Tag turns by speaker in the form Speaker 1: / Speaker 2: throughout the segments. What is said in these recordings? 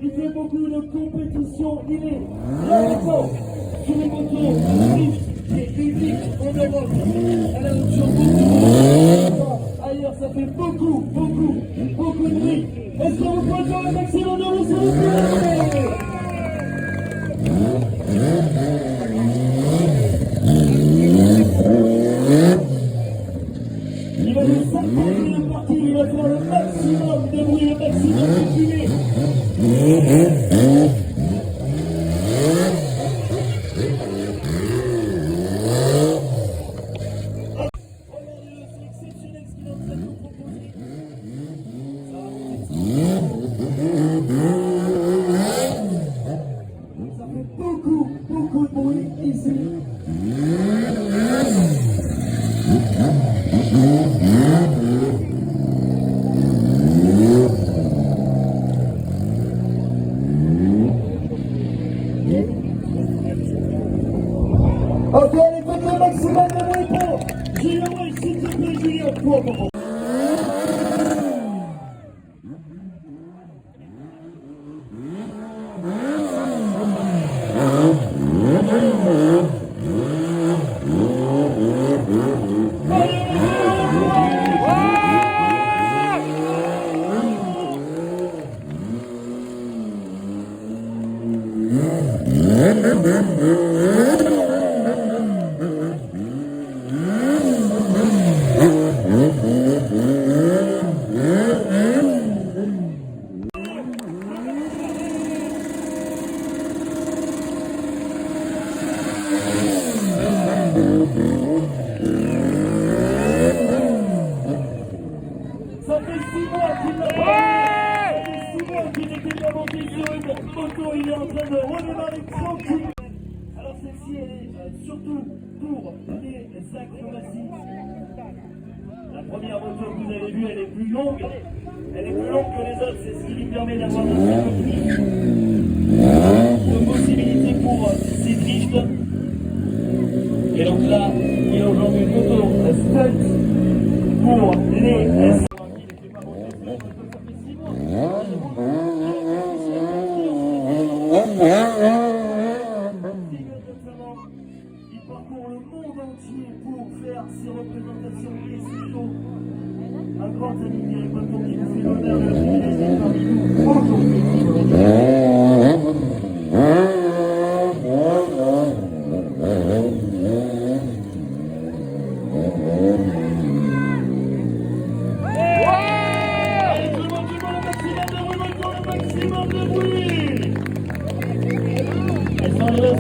Speaker 1: Il fait beaucoup de compétitions, il est très fort sur les motos, drift et unique en Europe. Elle a une champion ailleurs, ça fait beaucoup de bruit. Est-ce qu'on vous peut faire un maximum de bruit, s'il vous plaît? Il va nous sortir de partie, il va faire le maximum de bruit, le maximum de fumée. Beaucoup de bruit ici. Ok, allez, faites le maximum de bruit pour Julien, s'il te plaît, Julien, pour. Ça fait 6 mois qu'il n'a pas n'était pas monté sur une moto, il est en train de redémarrer tranquille. Alors celle-ci est surtout pour les acrobaties. La première moto que vous avez vue, elle est plus longue. Elle est plus longue que les autres, c'est ce qui lui permet d'avoir un peu plus de possibilités pour ces drifts. Et donc là, il y a aujourd'hui une moto stunt pour les il parcourt le monde entier pour faire ses représentations et ses shows. Un grand ami d'Éric Breton qui nous fait l'honneur de le privilégier parmi nous aujourd'hui.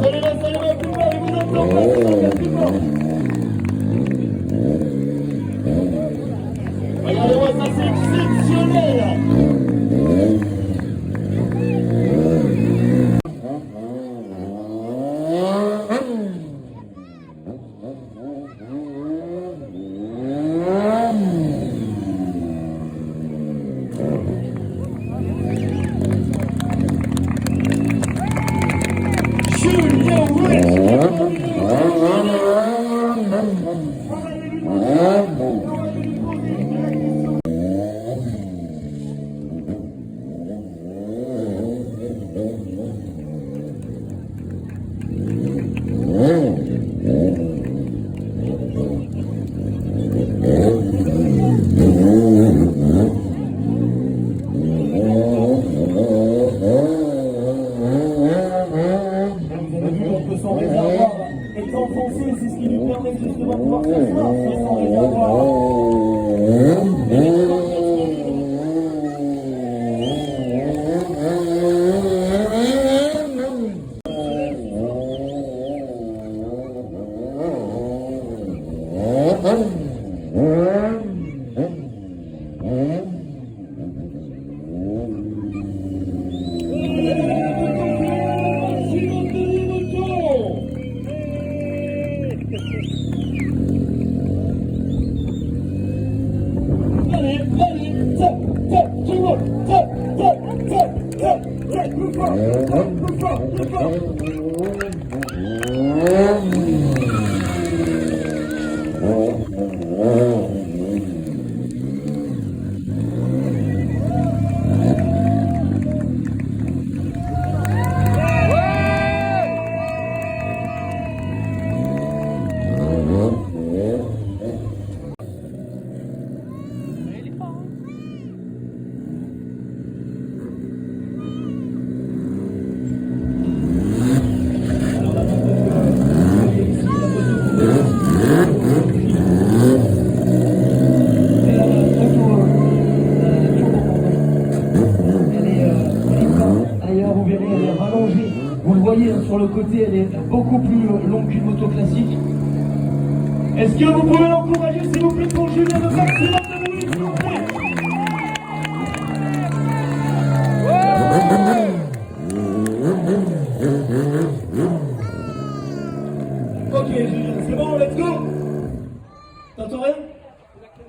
Speaker 1: Salut, plus bas, il vous entend pas, va pouvoir s'asseoir. Ce sont les endroits. Vous le voyez, sur le côté, elle est beaucoup plus longue qu'une moto classique. Est-ce que vous pouvez l'encourager, s'il vous plaît, pour Julien, le maximum de bruit, s'il vous plaît? Ok, Julien, c'est bon, let's go. T'entends rien?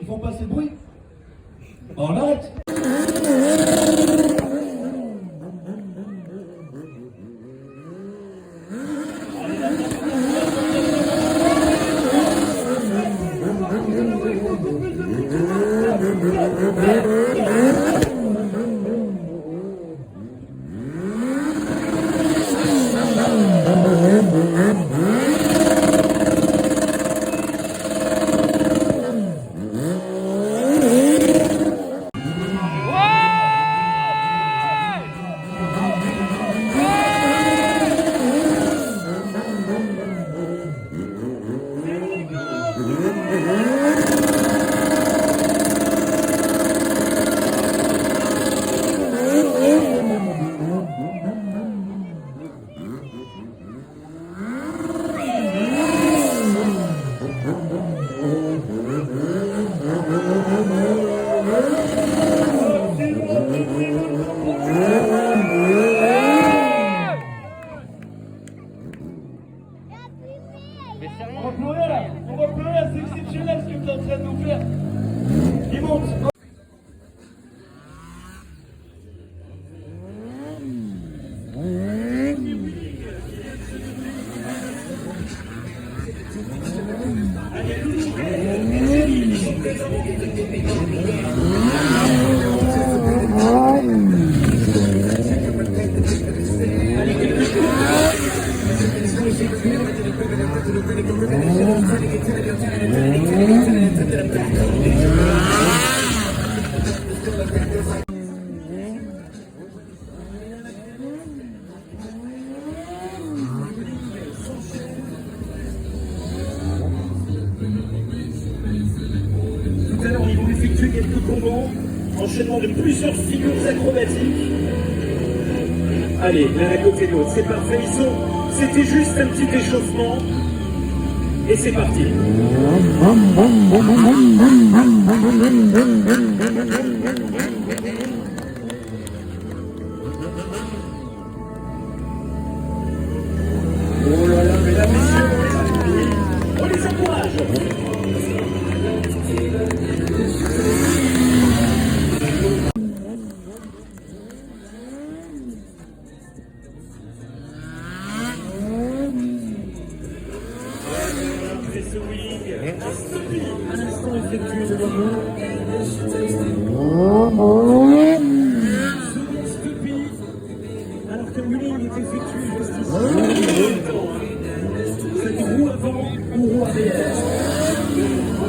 Speaker 1: Ils font pas assez de bruit? Bon, on arrête. On va pleurer là, c'est exceptionnel ce que tu es en train de nous faire. Il monte. Tout à l'heure, ils vont effectuer quelques combos, enchaînement de plusieurs figures acrobatiques. Allez, l'un à côté de l'autre, c'est parfait. C'était juste un petit échauffement. Et c'est parti. Oh là là, mesdames, messieurs, on les encourage. Un instant effectué de l'homme. Alors que Willing est effectué juste ici. C'est roue avant ou roue arrière.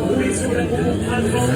Speaker 1: Roulez sur la roue avant.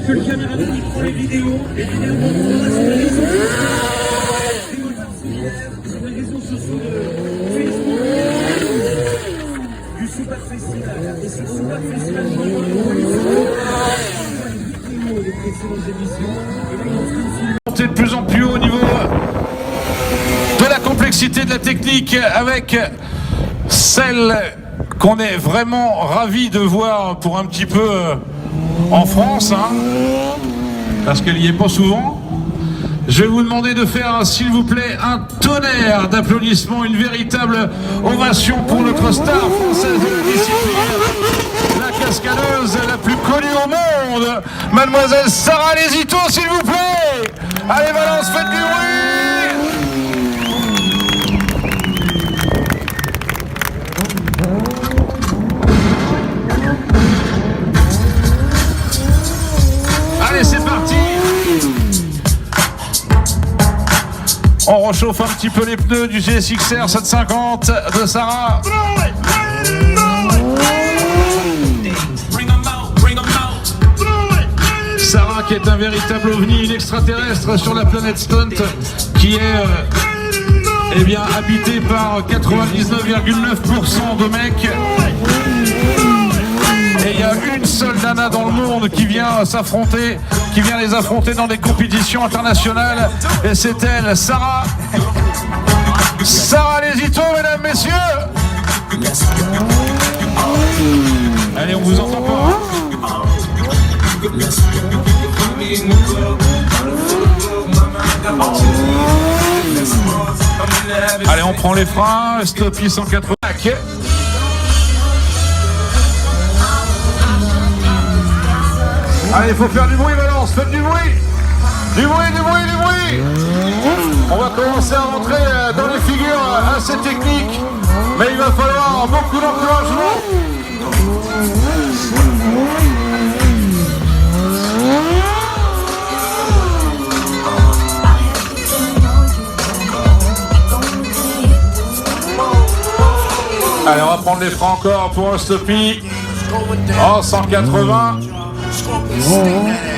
Speaker 2: dire que le caméraman il prend les vidéos montrera sur les réseaux sociaux de Facebook, du Super Festival. Et sur Super Festival, je vais voir les précédentes émissions.
Speaker 3: De plus en plus haut au niveau de la complexité de la technique, avec celle qu'on est vraiment ravi de voir pour un petit peu en France, hein, parce qu'elle n'y est pas souvent. Je vais vous demander de faire, s'il vous plaît, un tonnerre d'applaudissements, une véritable ovation pour notre star française de la discipline, la cascadeuse la plus connue au monde, mademoiselle Sarah Lesito, s'il vous plaît. Allez Valence, faites du bruit. Allez, c'est parti. On rechauffe un petit peu les pneus du GSXR 750 de Sarah. Sarah qui est un véritable ovni, une extraterrestre sur la planète Stunt, qui est eh bien, habitée par 99,9% de mecs. Et il y a une seule nana dans le monde qui vient s'affronter, qui vient les affronter dans des compétitions internationales. Et c'est elle, Sarah. Sarah Lesito, mesdames, messieurs. Allez, on vous entend pas. Allez, on prend les freins, Stoppie 180. Allez, il faut faire du bruit, Valence, faites du bruit. Du bruit, du bruit, du bruit. On va commencer à rentrer dans les figures assez techniques, mais il va falloir beaucoup d'encouragement. Allez, on va prendre les freins encore pour un Stoppie en 180.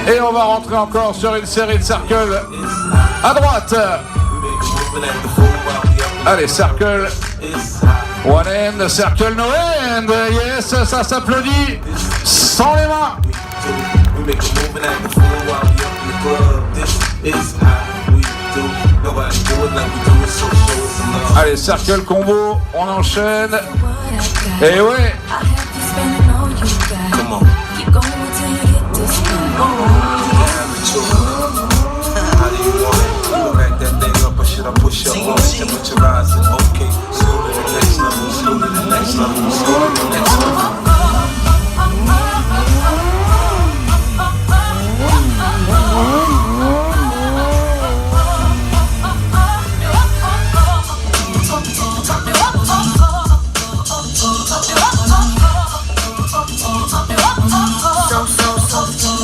Speaker 3: Et on va rentrer encore sur une série de circles à droite. Allez, circle one end, circle no end. Yes, ça s'applaudit sans les mains. Allez, circle combo, on enchaîne. Et ouais.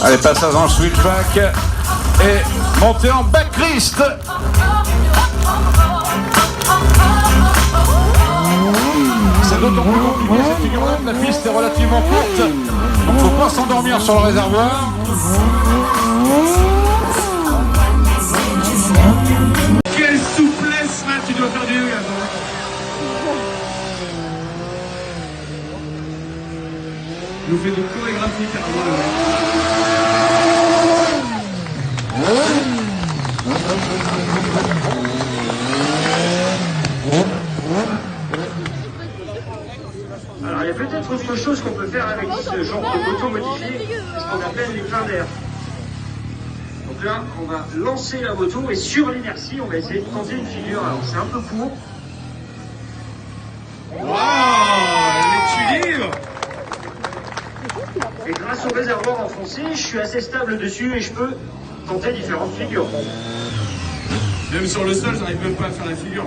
Speaker 3: Allez, passage en switchback et montée en backrist. C'est d'autant plus compliqué cette figure-là, la piste est relativement courte, donc faut pas s'endormir sur le réservoir.
Speaker 2: Quelle souplesse là, tu dois faire du yoga. Il nous fait de chorégraphie carrément. Alors il y a peut-être autre chose qu'on peut faire avec ce genre de moto modifiée, ce qu'on appelle les pleins d'air. Donc là, on va lancer la moto et sur l'inertie, on va essayer de tenter une figure. Alors c'est un peu court. Waouh, les tulipes! Et grâce au réservoir enfoncé, je suis assez stable dessus et je peux tenter différentes figures. Même sur le sol, j'arrive même pas à faire la figure.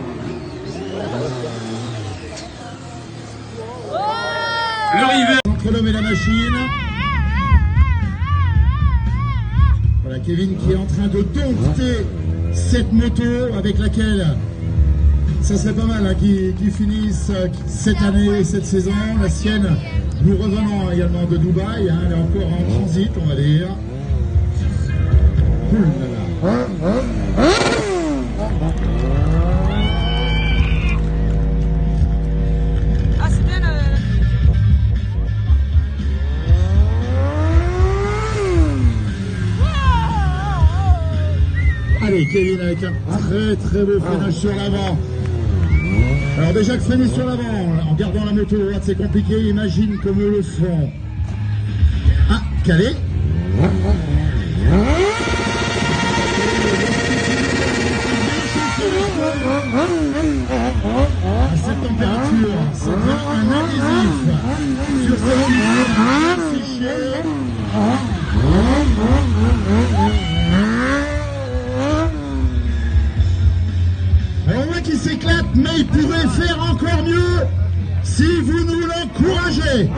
Speaker 2: Le rivet
Speaker 4: entre l'homme et la machine. Voilà Kevin qui est en train de dompter cette moto avec laquelle ça serait pas mal hein, qu'il finisse cette année, cette saison, la sienne. Nous revenons également de Dubaï, hein, elle est encore en transit on va dire.
Speaker 5: Ah, c'est bien
Speaker 4: Allez, Kevin avec un très beau freinage sur l'avant. Alors déjà que freiner sur l'avant, en gardant la moto droite, c'est compliqué. Imagine comme eux le font. Ah, calé. À cette température, c'est bien un adhésif sur cette piste séchée. On voit qu'il s'éclate, mais il pourrait faire encore mieux si vous nous l'encouragez.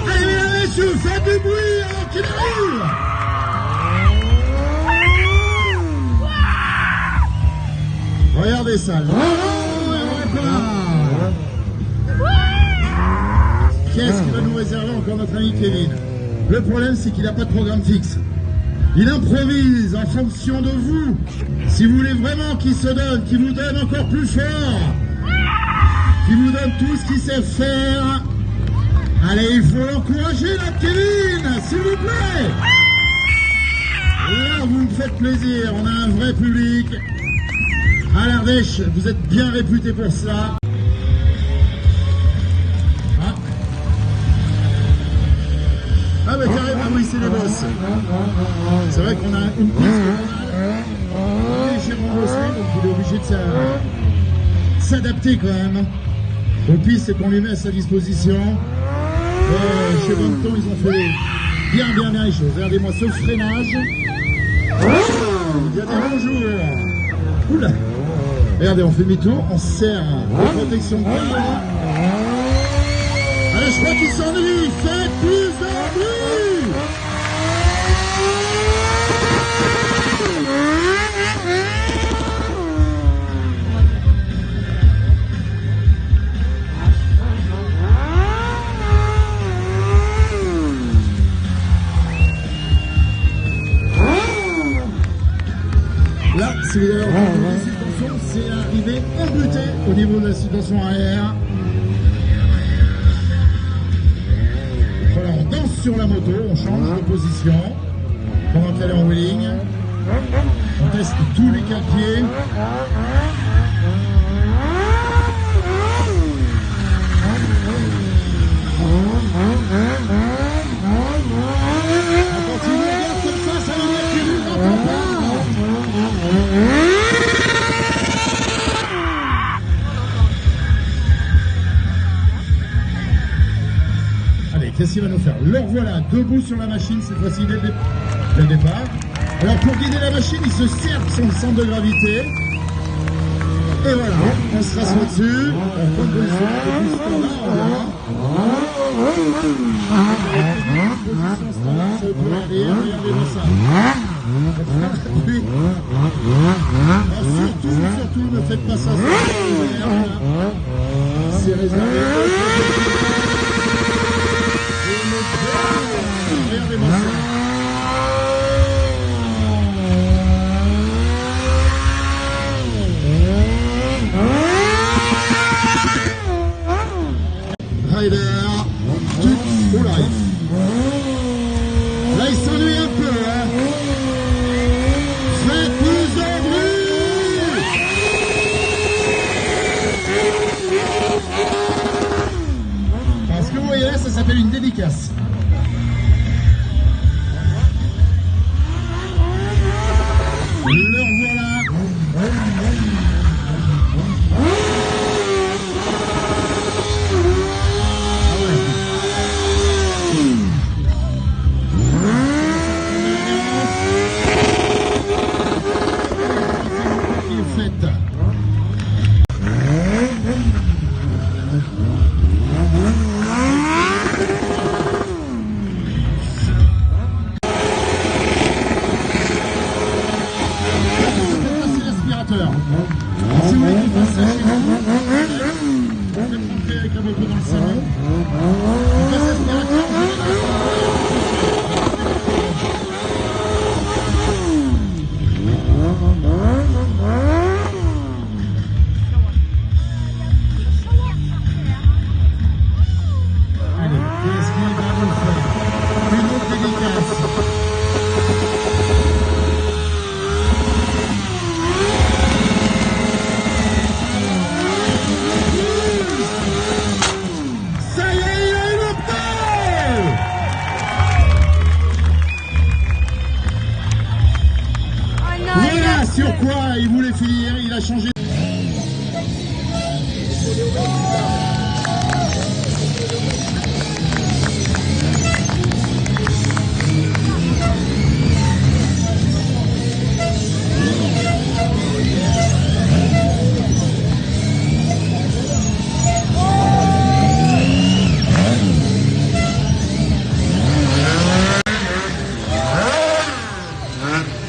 Speaker 4: Allez, mesdames et messieurs, faites du bruit alors qu'il arrive. Regardez ça. Qu'est-ce qu'il va nous réserver encore notre ami Kevin? Le problème, c'est qu'il n'a pas de programme fixe. Il improvise en fonction de vous. Si vous voulez vraiment qu'il se donne, qu'il vous donne encore plus fort, qu'il vous donne tout ce qu'il sait faire, allez, il faut l'encourager, notre Kevin, s'il vous plaît. Là, vous me faites plaisir, on a un vrai public. À l'Ardèche, vous êtes bien réputé pour ça. Ah bah carrément, oui, c'est les boss. C'est vrai qu'on a une piste légèrement bossée, donc il est obligé de s'adapter quand même aux pistes qu'on lui met à sa disposition. Chez Bonneton, ils ont fait bien les choses. Regardez-moi ce freinage. Il y a des bonjours. Oula. Regardez, on fait demi-tour, on serre la protection de terre. Allez, je crois qu'il s'ennuie. Faites plus de bruit. Là, si vous avez entendu les suspensions, c'est arrivé embuté au niveau de la suspension arrière. Voilà, on danse sur la moto, on change de position pendant qu'elle est en wheeling. On teste tous les 4 pieds. On continue à regarder comme ça veut dire qu'il nous entend pas. Allez, qu'est-ce qu'il va nous faire? Le revoilà, debout sur la machine, cette fois-ci dès le départ. Alors pour guider la machine, il se sert de son centre de gravité. Et voilà, on se rassoit dessus, on prend une position un peu plus standard, on verra. Position standard, ça peut aller, regardez-moi ça. Surtout, ne faites pas ça. C'est réservé. Regardez-moi ça. Rider, oh là, il s'ennuie un peu, hein. Faites plus de bruit. Parce que vous voyez là, ça s'appelle une dédicace. Le revoilà. Si vous voulez qu'il fasse ça chez vous, vous faites rentrer avec la moto dans le salon. On passe l'aspirateur, on met dans le salon. sur quoi il voulait finir, il a changé.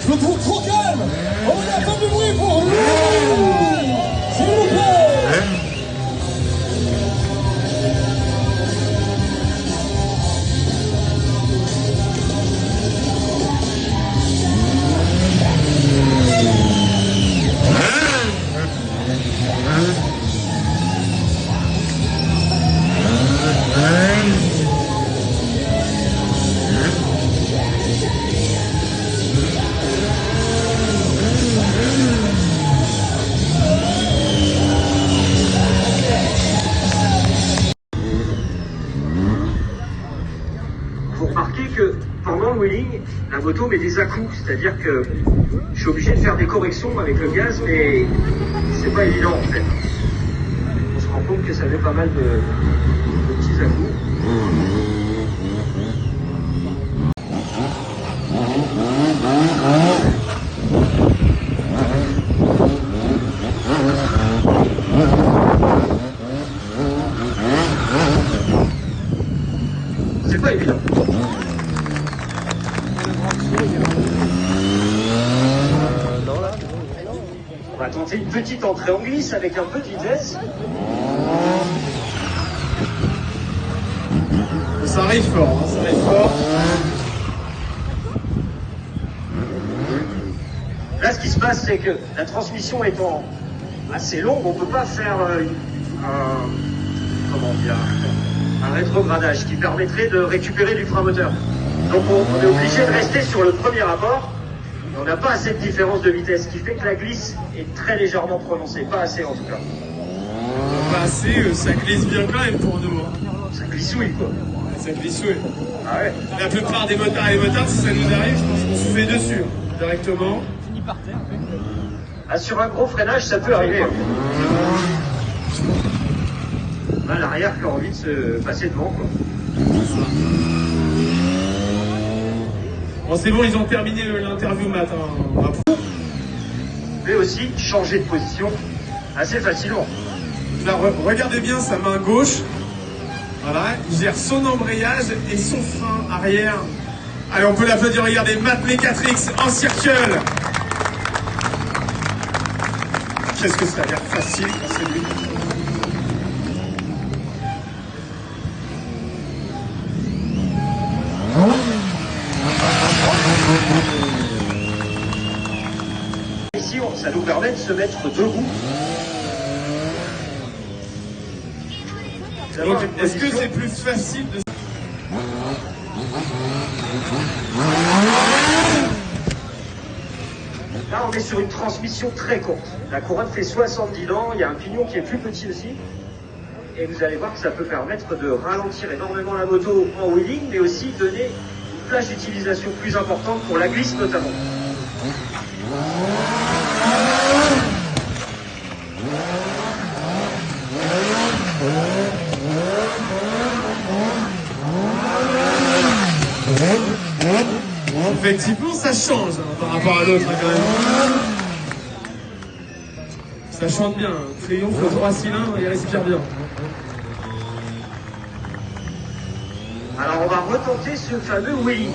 Speaker 1: Je me trouve trop calme. On a pas de bruit pour lui. S'il vous plaît.
Speaker 2: Vous remarquez que pendant le wheeling, la moto met des à-coups, c'est-à-dire que je suis obligé de faire des corrections avec le gaz, mais c'est pas évident en fait. On se rend compte que ça met pas mal de petits à-coups. C'est pas évident. On va tenter une petite entrée en glisse avec un peu de vitesse.
Speaker 5: Ça arrive fort, hein, ça arrive fort.
Speaker 2: Là, ce qui se passe, c'est que la transmission étant assez longue, on ne peut pas faire un rétrogradage qui permettrait de récupérer du frein moteur. Donc on est obligé de rester sur le premier rapport. On n'a pas assez de différence de vitesse, ce qui fait que la glisse est très légèrement prononcée. Pas assez en tout cas.
Speaker 5: Pas assez, ça glisse bien quand même pour nous. Hein.
Speaker 2: Ça glissouille quoi.
Speaker 5: Ça glissouille.
Speaker 2: Ah ouais.
Speaker 5: La plupart des motards et des motards, si ça nous arrive, je pense qu'on se fait dessus, directement.
Speaker 2: Ah, sur un gros freinage, ça peut arriver. On a l'arrière qui a envie de se passer devant quoi.
Speaker 5: Bon, c'est bon, ils ont terminé l'interview matin.
Speaker 2: Mais aussi changer de position assez facilement.
Speaker 5: Là, regardez bien sa main gauche. Voilà, il gère son embrayage et son frein arrière. Allez, on peut l'applaudir, regardez, Matt Mecatrix en circle. Qu'est-ce que ça a l'air facile quand c'est lui.
Speaker 2: Ici, ça nous permet de se mettre debout.
Speaker 5: Donc, est-ce que c'est plus facile de...
Speaker 2: Là, on est sur une transmission très courte. La couronne fait 70 dents, il y a un pignon qui est plus petit aussi. Et vous allez voir que ça peut permettre de ralentir énormément la moto en wheeling, mais aussi donner une plage d'utilisation plus importante pour la glisse notamment.
Speaker 5: Effectivement, ça change hein, par rapport à l'autre hein, quand même. Ça chante bien. Triomphe 3 cylindres, il respire bien.
Speaker 2: Alors on va retenter ce fameux wheeling.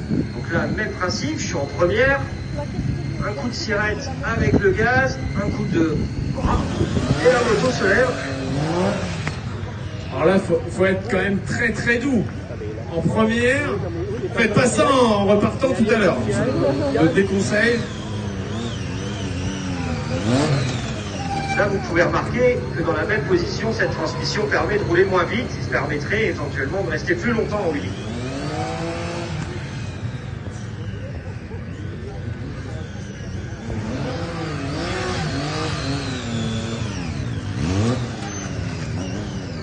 Speaker 2: Donc là, même principe, je suis en première. Un coup de sirette avec le gaz, un coup de bras, et la moto se lève.
Speaker 5: Alors là, faut être quand même très très doux. En première, faites pas ça en repartant tout à l'heure. Je te déconseille.
Speaker 2: Là, vous pouvez remarquer que dans la même position, cette transmission permet de rouler moins vite, ce qui permettrait éventuellement de rester plus longtemps en wheeling.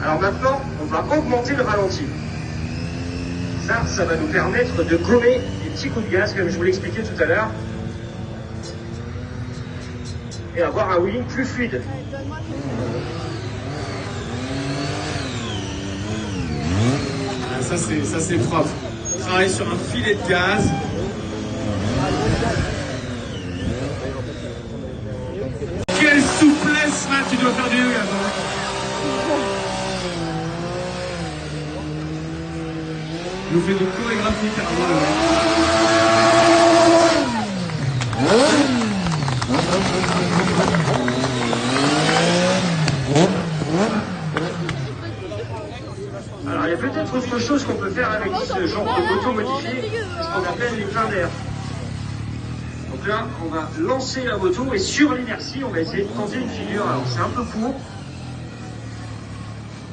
Speaker 2: Alors maintenant, on va augmenter le ralenti. Ça va nous permettre de gommer les petits coups de gaz, comme je vous l'expliquais tout à l'heure, et avoir un wheeling plus fluide.
Speaker 5: Ah, ça c'est propre. On travaille sur un filet de gaz. Quelle souplesse, Matt, tu dois faire du yoga. Il nous fait de chorégraphie carrément, le mec.
Speaker 2: Alors il y a peut-être autre chose qu'on peut faire avec ce genre de moto modifié, ce qu'on appelle les pleins d'air. Donc là, on va lancer la moto et sur l'inertie, on va essayer de tenter une figure. Alors c'est un peu court.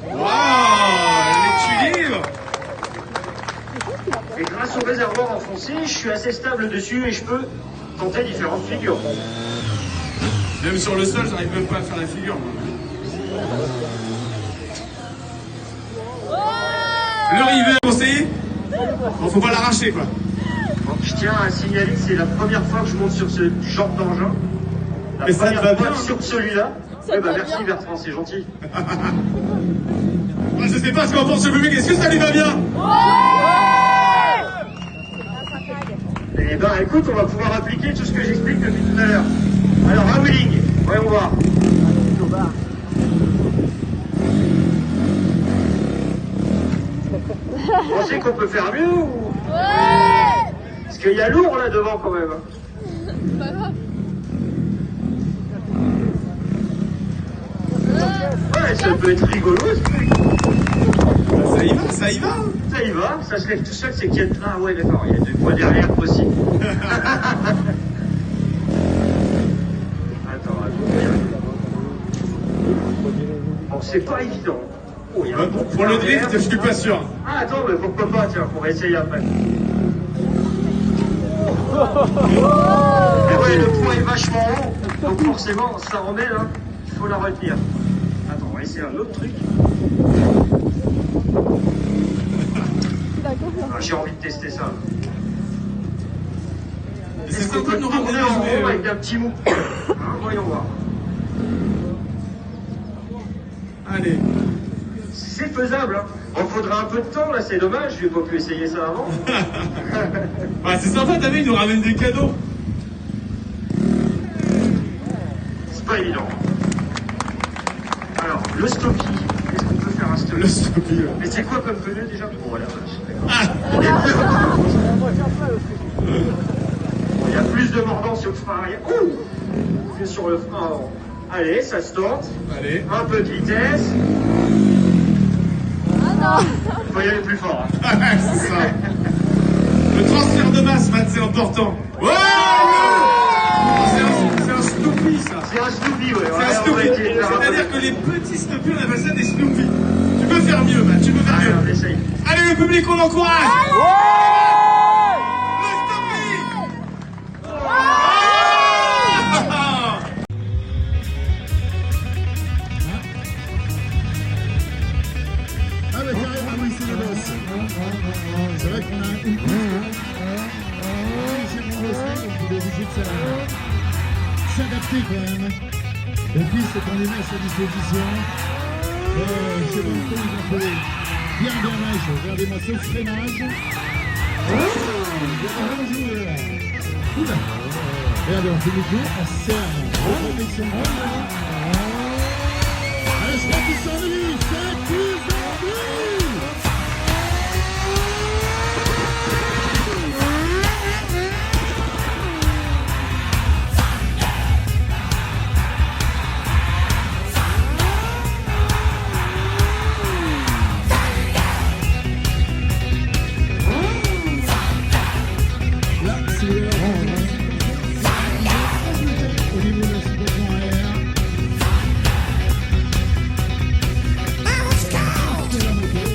Speaker 5: Waouh, les libre.
Speaker 2: Et grâce au réservoir enfoncé, je suis assez stable dessus et je peux tenter différentes figures.
Speaker 5: Même sur le sol, j'arrive même pas à faire la figure. Moi. Le rivet conseillé. Bon, faut pas l'arracher quoi.
Speaker 2: Donc, je tiens à signaler que c'est la première fois que je monte sur ce genre d'engin. La
Speaker 5: Mais ça te
Speaker 2: première
Speaker 5: va
Speaker 2: fois
Speaker 5: bien.
Speaker 2: sur celui-là. Merci Bertrand, c'est gentil.
Speaker 5: Moi, je sais pas ce qu'en pense le public. Est-ce que ça lui va bien?
Speaker 2: Eh ben écoute, on va pouvoir appliquer tout ce que j'explique depuis tout à l'heure. Alors, un wheeling, voyons voir. Vous pensez qu'on peut faire mieux ou... Parce qu'il y a lourd là devant quand même. Ouais, ça peut être rigolo ce truc.
Speaker 5: Ça y va, ça y va.
Speaker 2: Ça y va, ça se lève tout seul, c'est qu'il y a... Ah ouais d'accord, il y a deux poids derrière aussi. Attends. Bon, c'est pas évident. Oh, il y a un bon
Speaker 5: Pour
Speaker 2: poids
Speaker 5: le drift,
Speaker 2: derrière.
Speaker 5: je suis pas sûr.
Speaker 2: Ah attends, mais pourquoi pas, tiens, on va essayer après. Et ouais, le poids est vachement haut, donc forcément, ça emmène, hein, il faut la retenir. Attends, on va essayer un autre truc. Ah, j'ai envie de tester ça. Est-ce qu'on peut
Speaker 5: nous
Speaker 2: tourner
Speaker 5: ramener
Speaker 2: en
Speaker 5: à jouer,
Speaker 2: rond avec un petit mou? Hein, voyons voir.
Speaker 5: Allez.
Speaker 2: C'est faisable, hein. Il faudra un peu de temps, là, c'est dommage, je n'ai pas pu essayer ça avant.
Speaker 5: Bah, c'est sympa, t'as vu, il nous ramène des cadeaux.
Speaker 2: C'est pas évident. Alors, le stocky, est-ce qu'on peut faire un stocky?
Speaker 5: Le stocky, ouais.
Speaker 2: Mais c'est quoi comme pneu déjà? Bon, voilà, vache,
Speaker 5: Ah.
Speaker 2: d'accord. Il y a plus de mordant sur le frein arrière que sur le frein avant. Allez, ça se tente.
Speaker 5: Allez.
Speaker 2: Un peu de vitesse. Il faut y aller plus fort. Hein.
Speaker 5: Ouais, c'est ça. Le transfert de masse, Matt, c'est important. Ouais, c'est un Snoopy, ça.
Speaker 2: C'est un Snoopy, ouais.
Speaker 5: C'est un Snoopy. C'est-à-dire que les petits Snoopy, on appelle ça des Snoopy. Tu peux faire mieux, Matt, tu peux faire
Speaker 2: Allez, on
Speaker 5: mieux.
Speaker 2: essaye.
Speaker 5: Allez, le public, on encourage. Le Snoopy. Ah.
Speaker 4: Ah bah carrément, oui, c'est le boss. C'est vrai qu'on a une piste. C'est mon boss, donc il est obligé de s'adapter quand même. La piste qu'on lui met à sa disposition. C'est bon, il faut bien match. Regardez-moi ce freinage. Regardez, on fait le tour, on serre. Protection. Allez, c'est qui sont venus, c'est qui sont venus. Là, c'est au niveau de la situation arrière. De la moto.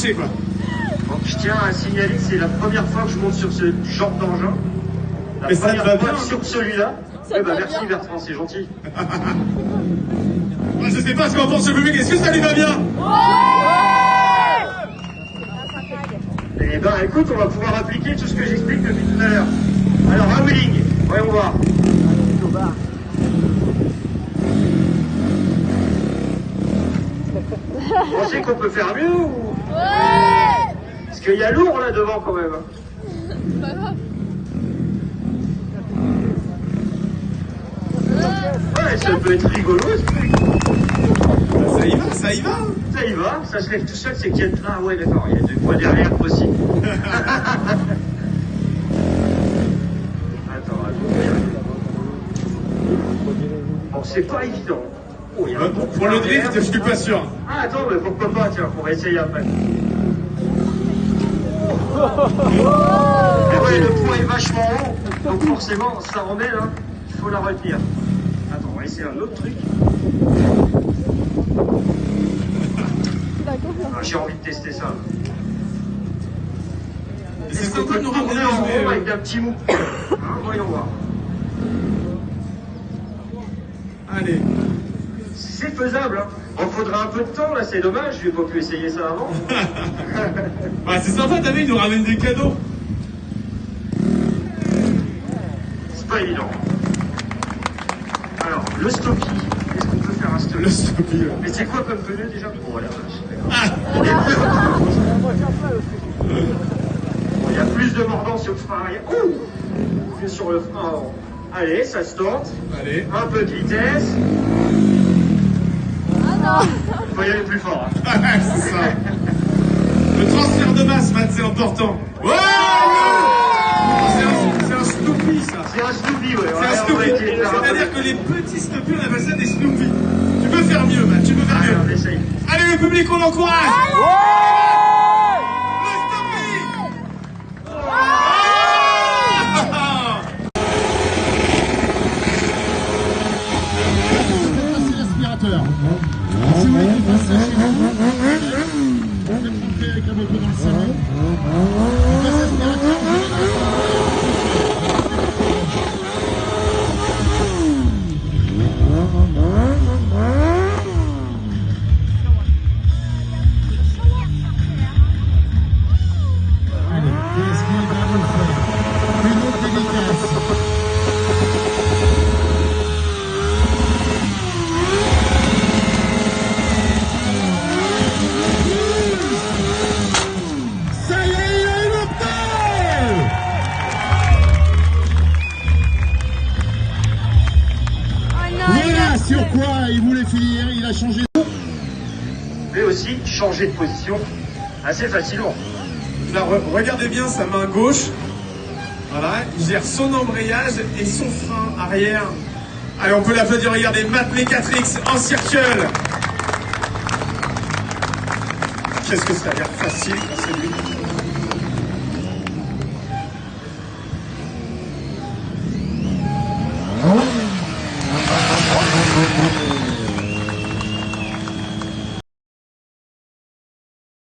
Speaker 5: marcher, quoi.
Speaker 2: Donc je tiens à signaler que c'est la première fois que je monte sur ce genre d'engin. La
Speaker 5: Mais ça te va
Speaker 2: première fois
Speaker 5: bien.
Speaker 2: sur celui-là.
Speaker 6: Ça te va
Speaker 2: Merci
Speaker 6: bien.
Speaker 2: Bertrand, c'est gentil.
Speaker 5: Moi, je sais pas ce qu'en pense le public. Est-ce que ça lui va bien?
Speaker 2: Eh ben écoute, on va pouvoir appliquer tout ce que j'explique depuis tout à l'heure. Alors, un wheeling, voyons voir. Vous pensez qu'on peut faire mieux ou... Parce qu'il y a lourd là devant quand même.
Speaker 6: C'est pas grave.
Speaker 2: Ouais, ça peut être rigolo ce truc.
Speaker 5: Ça y va, ça y va.
Speaker 2: Ça y va, ça se lève tout seul, c'est qu'il y a... Ah ouais d'accord, il y a du poids derrière aussi. Attends. Bon, c'est pas évident. Oh, il y a un bon
Speaker 5: Pour
Speaker 2: poids
Speaker 5: le
Speaker 2: derrière.
Speaker 5: drift, je suis pas sûr.
Speaker 2: Ah attends, mais pourquoi pas, tiens, on va essayer après. Et ouais, le poids est vachement haut, donc forcément, ça remet là, il faut la retenir. Attends, on va essayer un autre truc. Ah, j'ai envie de tester ça.
Speaker 5: C'est
Speaker 2: Est-ce qu'on
Speaker 5: sympa
Speaker 2: peut
Speaker 5: de nous
Speaker 2: tourner
Speaker 5: ramener
Speaker 2: en
Speaker 5: à
Speaker 2: rond
Speaker 5: jouer.
Speaker 2: avec un petit mou? Hein, voyons voir.
Speaker 5: Allez.
Speaker 2: C'est faisable, hein. Il faudra un peu de temps là, c'est dommage, je vais pas pu essayer ça avant.
Speaker 5: Bah, c'est sympa, t'as vu, il nous ramène des cadeaux.
Speaker 2: C'est pas évident. Alors, le stocky, est-ce qu'on peut faire un stocky?
Speaker 5: Le stocky.
Speaker 2: Mais c'est quoi comme pneu déjà? Bon, voilà, vache,
Speaker 5: Ah.
Speaker 2: Bon, il y a plus de mordant sur le frein arrière. Ouh, plus sur le frein avant. Allez, ça se tente.
Speaker 5: Allez.
Speaker 2: Un peu de vitesse.
Speaker 6: Ah non.
Speaker 2: Il faut y aller plus fort. Hein.
Speaker 5: C'est ça. Le transfert de masse, Matt, c'est important. Ouais. C'est un Snoopy, ça.
Speaker 2: C'est un Snoopy, ouais.
Speaker 5: C'est un
Speaker 2: Ouais, on
Speaker 5: Snoopy.
Speaker 2: va essayer de faire un peu.
Speaker 5: C'est-à-dire que les petits Snoopy, on appelle ça des Snoopy. Tu peux faire mieux, Matt, tu peux faire
Speaker 2: Allez, on
Speaker 5: mieux.
Speaker 2: essaye.
Speaker 5: Allez, le public, on l'encourage. Le Snoopy. Ah.
Speaker 4: Passez l'aspirateur. Si vous voulez qu'il fasse ça chez vous, vous faites rentrer avec la moto dans le salon. Vous passez l'aspirateur, vous allez, qu'est-ce qu'il va vous faire? Une autre dédicace. Ça y est, il a eu le temps! Voilà sur quoi il voulait finir, il a changé.
Speaker 2: Mais aussi changer de position assez facilement.
Speaker 5: Là, regardez bien sa main gauche. Voilà, il gère son embrayage et son frein arrière. Allez, on peut l'applaudir, regardez, Matt Mecatrix en circle. Qu'est-ce que ça a l'air facile, c'est lui.